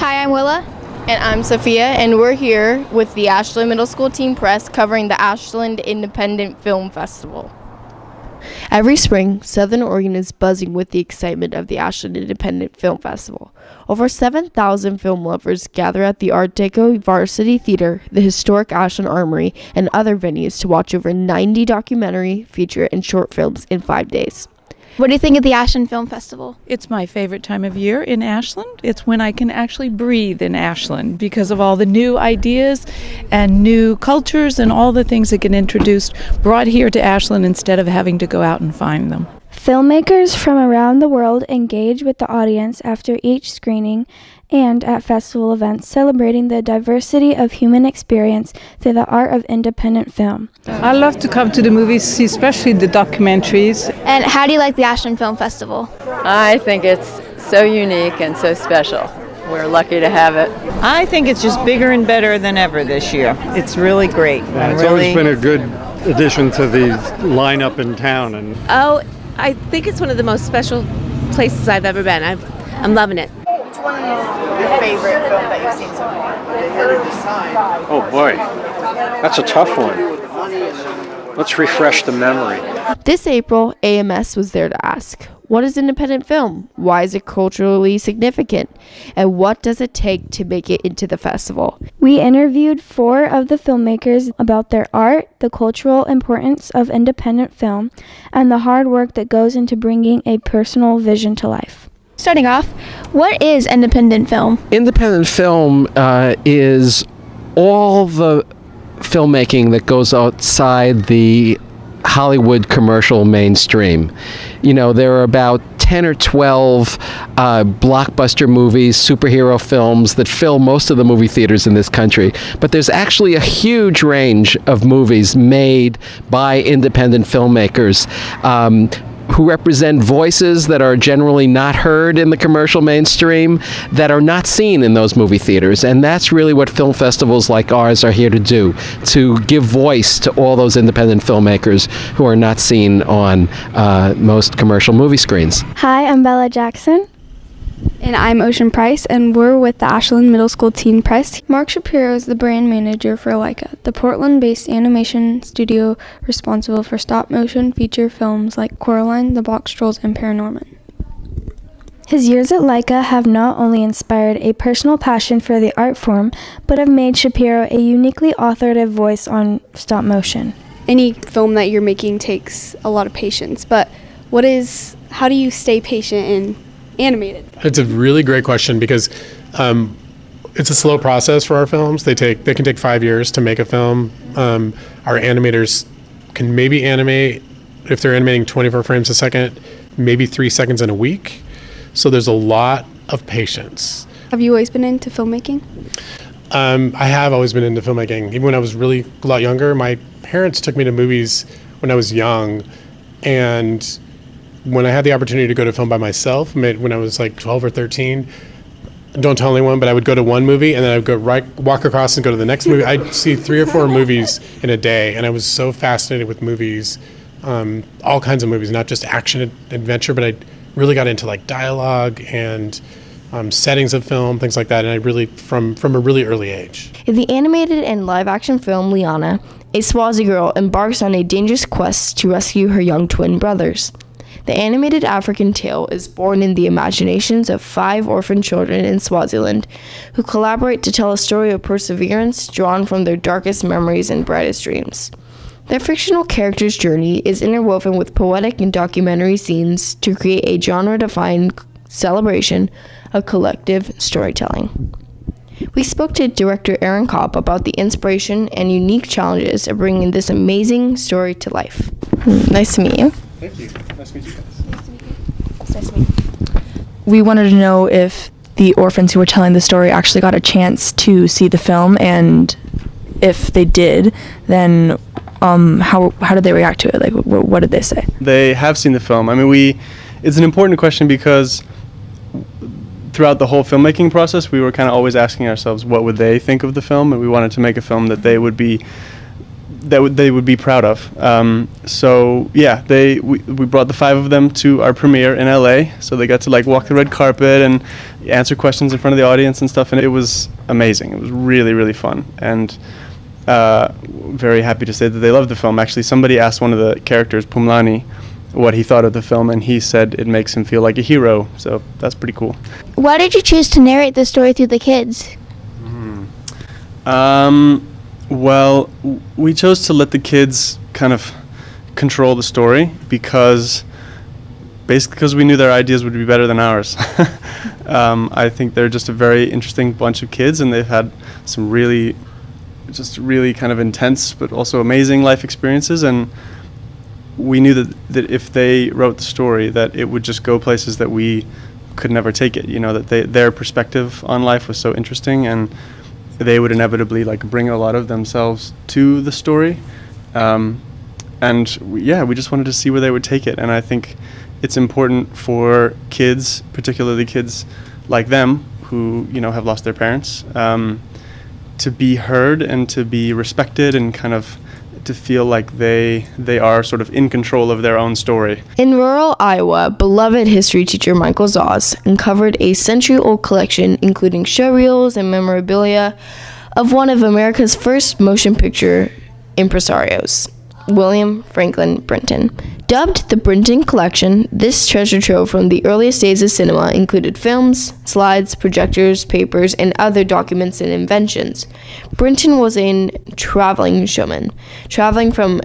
Hi, I'm Willa. And I'm Sophia, and we're here with the Ashland Middle School Teen Press covering the Ashland Independent Film Festival. Every spring, Southern Oregon is buzzing with the excitement of the Ashland Independent Film Festival. Over 7,000 film lovers gather at the art-deco Varsity Theater, the historic Ashland Armory, and other venues to watch over 90 documentary, feature, and short films in 5 days. What do you think of the Ashland Film Festival? It's my favorite time of year in Ashland. It's when I can actually breathe in Ashland because of all the new ideas and new cultures and all the things that get introduced, brought here to Ashland instead of having to go out and find them. Filmmakers from around the world engage with the audience after each screening and at festival events, celebrating the diversity of human experience through the art of independent film. I love to come to the movies, especially the documentaries. And how do you like the Ashland Film Festival? I think it's so unique and so special. We're lucky to have it. I think it's just bigger and better than ever this year. It's really great. Yeah, it's always been a good addition to the lineup in town. Oh, I think it's one of the most special places I've ever been. I'm loving it. Which one is your favorite film that you've seen so far? Oh boy, that's a tough one. Let's refresh the memory. This April, AMS was there to ask, what is independent film? Why is it culturally significant? And what does it take to make it into the festival? We interviewed 4 of the filmmakers about their art, the cultural importance of independent film, and the hard work that goes into bringing a personal vision to life. Starting off, what is independent film? Independent film is all the filmmaking that goes outside the Hollywood commercial mainstream. You know, there are about 10 or 12 blockbuster movies, superhero films that fill most of the movie theaters in this country. But there's actually a huge range of movies made by independent filmmakers who represent voices that are generally not heard in the commercial mainstream, that are not seen in those movie theaters. And that's really what film festivals like ours are here to do, to give voice to all those independent filmmakers who are not seen on most commercial movie screens. Hi, I'm Bella Jackson. And I'm Ocean Price, and we're with the Ashland Middle School Teen Press. Mark Shapiro is the brand manager for Leica, the Portland-based animation studio responsible for stop-motion feature films like Coraline, The Box Trolls, and Paranorman. His years at Leica have not only inspired a personal passion for the art form, but have made Shapiro a uniquely authoritative voice on stop-motion. Any film that you're making takes a lot of patience, but how do you stay patient and animated? It's a really great question because it's a slow process for our films. They can take 5 years to make a film. Our animators can maybe animate, if they're animating 24 frames a second, maybe 3 seconds in a week. So there's a lot of patience. Have you always been into filmmaking? I have always been into filmmaking. Even when I was really a lot younger, my parents took me to movies when I was young, and when I had the opportunity to go to film by myself, when I was like 12 or 13, don't tell anyone, but I would go to one movie and then I would go walk across and go to the next movie. I'd see 3 or 4 movies in a day, and I was so fascinated with movies, all kinds of movies, not just action adventure, but I really got into like dialogue and settings of film, things like that, and I really, from a really early age. In the animated and live-action film Liana, a Swazi girl embarks on a dangerous quest to rescue her young twin brothers. The animated African tale is born in the imaginations of 5 orphan children in Swaziland who collaborate to tell a story of perseverance drawn from their darkest memories and brightest dreams. Their fictional character's journey is interwoven with poetic and documentary scenes to create a genre-defined celebration of collective storytelling. We spoke to director Aaron Kopp about the inspiration and unique challenges of bringing this amazing story to life. Nice to meet you. Thank you. Nice to meet you guys. Nice to meet you. We wanted to know if the orphans who were telling the story actually got a chance to see the film, and if they did, then how did they react to it? Like, what did they say? They have seen the film. I mean, it's an important question because throughout the whole filmmaking process, we were kind of always asking ourselves what would they think of the film, and we wanted to make a film that they would be they would be proud of. So yeah, we brought the 5 of them to our premiere in LA, so they got to like walk the red carpet and answer questions in front of the audience and stuff, and it was amazing. It was really, really fun, and very happy to say that they loved the film. Actually, somebody asked one of the characters, Pumlani, what he thought of the film, and he said it makes him feel like a hero, so that's pretty cool. Why did you choose to narrate the story through the kids? Well, we chose to let the kids kind of control the story because we knew their ideas would be better than ours. I think they're just a very interesting bunch of kids, and they've had some really kind of intense but also amazing life experiences, and we knew that if they wrote the story, that it would just go places that we could never take it, that their perspective on life was so interesting, and they would inevitably like bring a lot of themselves to the story, and we just wanted to see where they would take it. And I think it's important for kids, particularly kids like them who have lost their parents, to be heard and to be respected and kind of to feel like they are sort of in control of their own story. In rural Iowa, beloved history teacher Michael Zoss uncovered a century-old collection including showreels and memorabilia of one of America's first motion picture impresarios, William Franklin Brinton. Dubbed the Brinton Collection, this treasure trove from the earliest days of cinema included films, slides, projectors, papers, and other documents and inventions. Brinton was a traveling showman, traveling from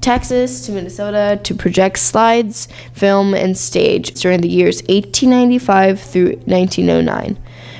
Texas to Minnesota to project slides, film, and stage during the years 1895 through 1909.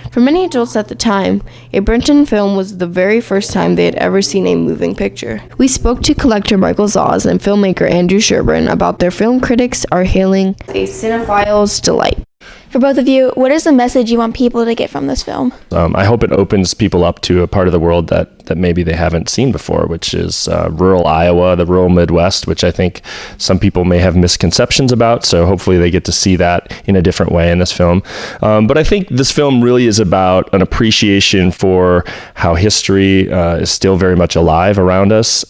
For many adults at the time, a Brinton film was the very first time they had ever seen a moving picture. We spoke to collector Michael Zoss and filmmaker Andrew Sherburn about their film critics are hailing a cinephile's delight. For both of you, what is the message you want people to get from this film? I hope it opens people up to a part of the world that maybe they haven't seen before, which is rural Iowa, the rural Midwest, which I think some people may have misconceptions about. So hopefully they get to see that in a different way in this film. But I think this film really is about an appreciation for how history is still very much alive around us.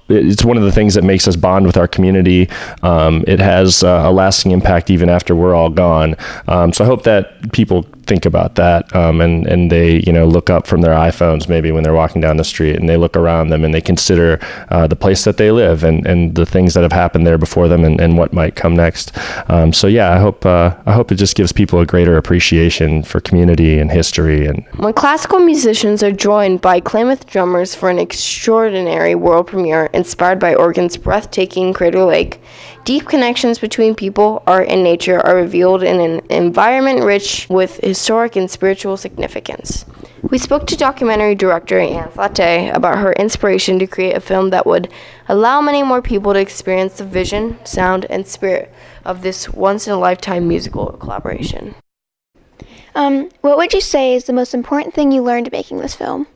It's one of the things that makes us bond with our community. It has a lasting impact even after we're all gone. So I hope that people think about that, and they look up from their iPhones maybe when they're walking down the street, and they look around them and they consider the place that they live and the things that have happened there before them and what might come next. So yeah, I hope it just gives people a greater appreciation for community and history. And when classical musicians are joined by Klamath drummers for an extraordinary world premiere inspired by Oregon's breathtaking Crater Lake, deep connections between people, art, and nature are revealed in an environment rich with historic and spiritual significance. We spoke to documentary director Anne Flatte about her inspiration to create a film that would allow many more people to experience the vision, sound, and spirit of this once-in-a-lifetime musical collaboration. What would you say is the most important thing you learned making this film?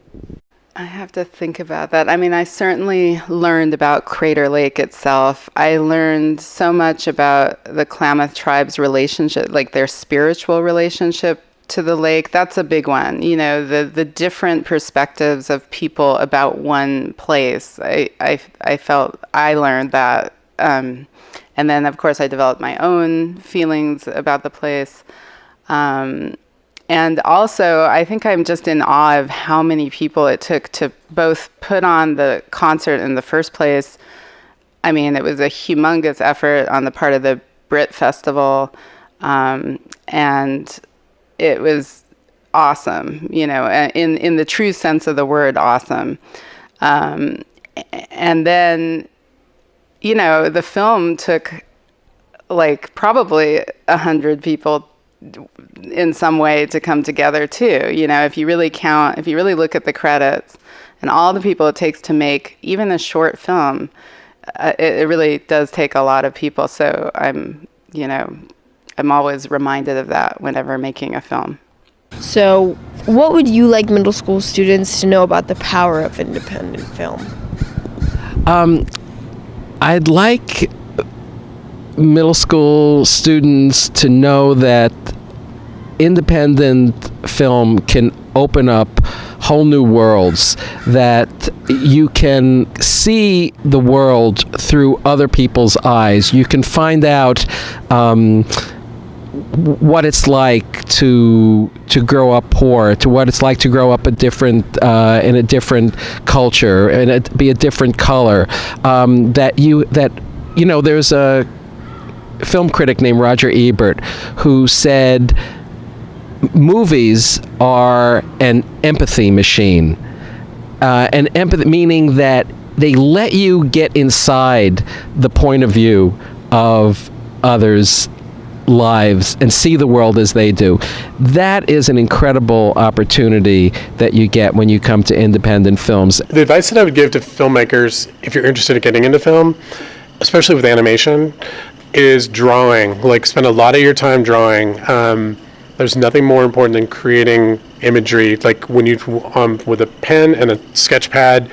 I have to think about that. I mean, I certainly learned about Crater Lake itself. I learned so much about the Klamath tribe's relationship, like their spiritual relationship to the lake. That's a big one. The different perspectives of people about one place. I felt I learned that. And then, of course, I developed my own feelings about the place. And also, I think I'm just in awe of how many people it took to both put on the concert in the first place. I mean, it was a humongous effort on the part of the Brit Festival, and it was awesome, in the true sense of the word awesome. And then, the film took like probably 100 people in some way to come together too. If you really look at the credits and all the people it takes to make even a short film, it really does take a lot of people. So I'm always reminded of that whenever making a film. So what would you like middle school students to know about the power of independent film? I'd like middle school students to know that independent film can open up whole new worlds, that you can see the world through other people's eyes. You can find out what it's like to grow up poor, to what it's like to grow up in a different culture and be a different color. There's a film critic named Roger Ebert who said movies are an empathy machine. An empathy meaning that they let you get inside the point of view of others' lives and see the world as they do. That is an incredible opportunity that you get when you come to independent films. The advice that I would give to filmmakers, if you're interested in getting into film, especially with animation, is drawing. Like, spend a lot of your time drawing. There's nothing more important than creating imagery. Like when you, with a pen and a sketch pad,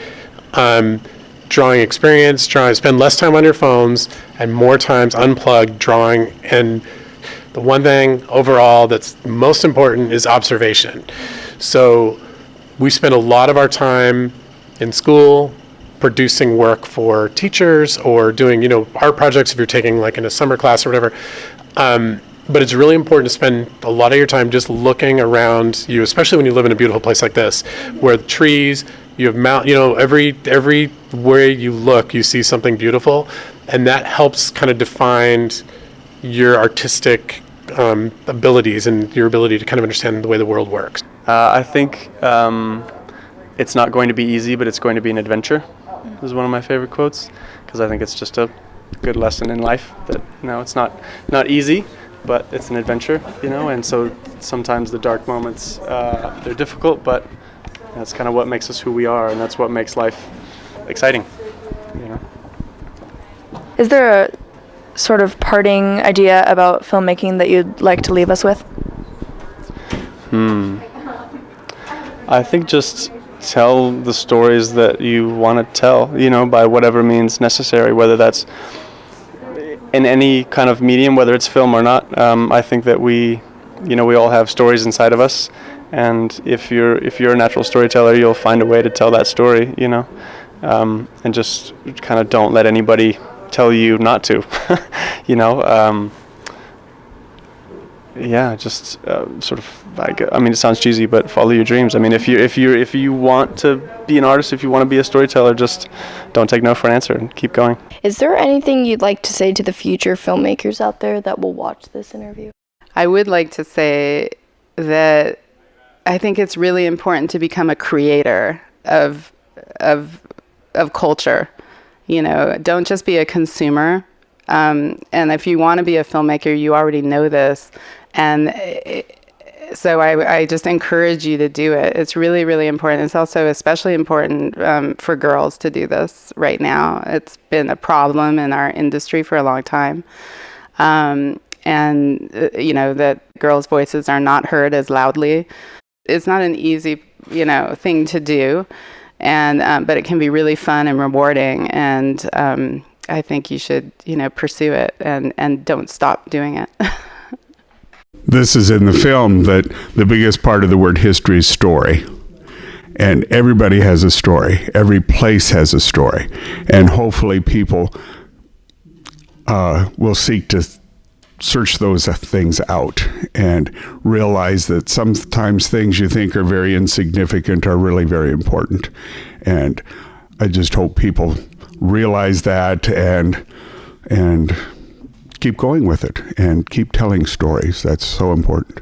drawing experience, spend less time on your phones and more times unplugged drawing. And the one thing overall that's most important is observation. So we spend a lot of our time in school producing work for teachers or doing, art projects if you're taking like in a summer class or whatever. But it's really important to spend a lot of your time just looking around you, especially when you live in a beautiful place like this, where the trees, you have everywhere you look, you see something beautiful, and that helps kind of define your artistic abilities and your ability to kind of understand the way the world works. I think it's not going to be easy, but it's going to be an adventure, is one of my favorite quotes, because I think it's just a good lesson in life that, it's not easy, but it's an adventure, and so sometimes the dark moments, they're difficult, but that's kind of what makes us who we are, and that's what makes life exciting, Is there a sort of parting idea about filmmaking that you'd like to leave us with? I think just tell the stories that you want to tell, by whatever means necessary, whether that's in any kind of medium, whether it's film or not. I think that we all have stories inside of us, and if you're a natural storyteller, you'll find a way to tell that story, and just kind of don't let anybody tell you not to, just sort of it sounds cheesy, but follow your dreams. If you want to be an artist, if you want to be a storyteller, just don't take no for an answer and keep going. Is there anything you'd like to say to the future filmmakers out there that will watch this interview? I would like to say that I think it's really important to become a creator of culture. Don't just be a consumer. And if you want to be a filmmaker, you already know this. And so I just encourage you to do it. It's really, really important. It's also especially important for girls to do this right now. It's been a problem in our industry for a long time. That girls' voices are not heard as loudly. It's not an easy, thing to do. And but it can be really fun and rewarding. And I think you should, pursue it and don't stop doing it. This is in the film that the biggest part of the word history is story. And everybody has a story. Every place has a story. And hopefully people will seek to search those things out and realize that sometimes things you think are very insignificant are really very important. And I just hope people realize that and keep going with it and keep telling stories. That's so important.